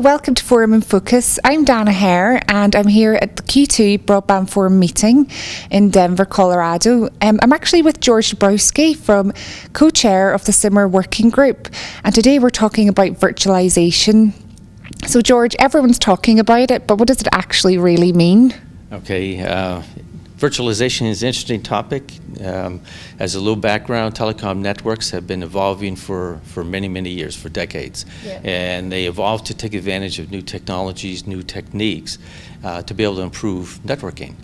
welcome to Forum in Focus. I'm Dana Hare and I'm here at the Q2 Broadband Forum meeting in Denver, Colorado. I'm actually with George Dobrowski, co-chair of the SIMR working group, and today we're talking about virtualization. So George, everyone's talking about it, but what does it actually really mean? Okay, virtualization is an interesting topic. As a little background, telecom networks have been evolving for many, many years, for decades. Yeah. And they evolved to take advantage of new technologies, new techniques to be able to improve networking.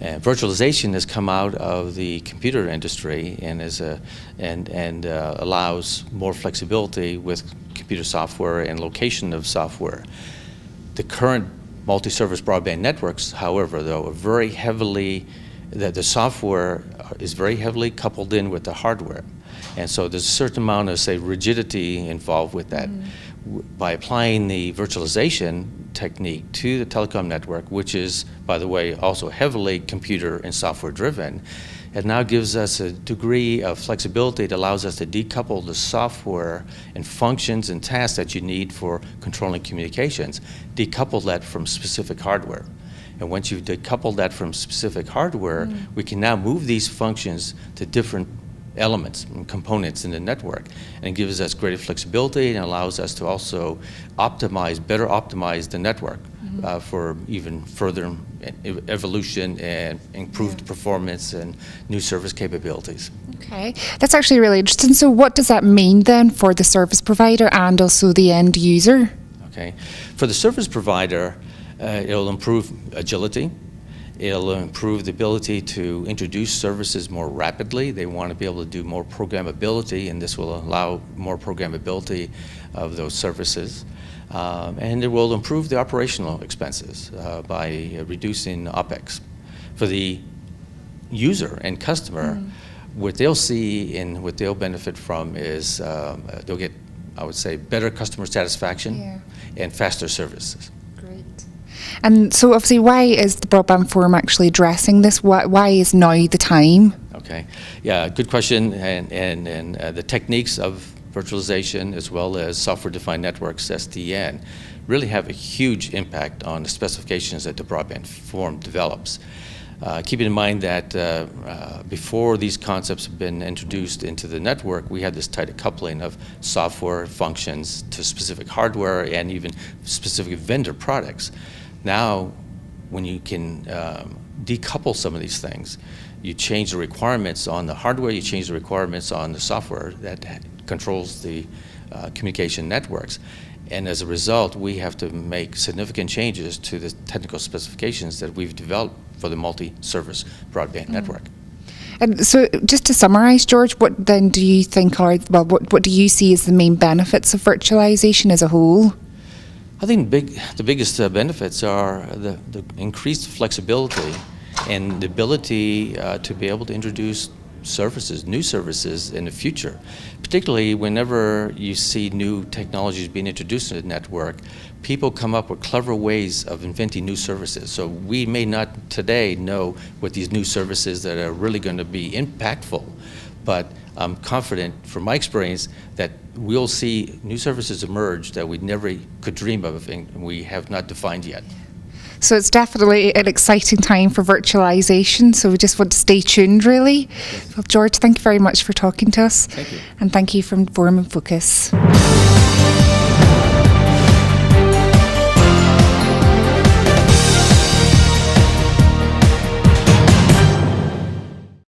Virtualization has come out of the computer industry and allows more flexibility with computer software and location of software. The current multi-service broadband networks, however, though, are very heavily, the software is very heavily coupled in with the hardware. And so there's a certain amount of, say, rigidity involved with that. By applying the virtualization technique to the telecom network, which is, by the way, also heavily computer and software driven, it now gives us a degree of flexibility that allows us to decouple the software and functions and tasks that you need for controlling communications, decouple that from specific hardware. And once you've decoupled that from specific hardware, we can now move these functions to different elements and components in the network. And it gives us greater flexibility and allows us to also better optimize the network for even further evolution and improved performance and new service capabilities. Okay, that's actually really interesting. So what does that mean then for the service provider and also the end user? Okay, for the service provider, it'll improve agility. It'll improve the ability to introduce services more rapidly. They want to be able to do more programmability, and this will allow more programmability of those services. And it will improve the operational expenses by reducing OpEx. For the user and customer, what they'll see and what they'll benefit from is they'll get, I would say, better customer satisfaction and faster services. And so obviously, why is the Broadband Forum actually addressing this? Why is now the time? Okay, yeah, good question. And the techniques of virtualization as well as software-defined networks, SDN, really have a huge impact on the specifications that the Broadband Forum develops. Keeping in mind that before these concepts have been introduced into the network, we had this tight coupling of software functions to specific hardware and even specific vendor products. Now, when you can decouple some of these things, you change the requirements on the hardware, you change the requirements on the software that controls the communication networks. And as a result, we have to make significant changes to the technical specifications that we've developed for the multi-service broadband network. And so just to summarize, George, what then do you think what do you see as the main benefits of virtualization as a whole? I think the biggest benefits are the increased flexibility and the ability to be able to introduce services, new services in the future. Particularly whenever you see new technologies being introduced to the network, people come up with clever ways of inventing new services. So we may not today know what these new services that are really going to be impactful, but I'm confident from my experience that we'll see new services emerge that we never could dream of and we have not defined yet. So it's definitely an exciting time for virtualization, so we just want to stay tuned, really. Yes. Well, George, thank you very much for talking to us. Thank you. And thank you from Forum in Focus.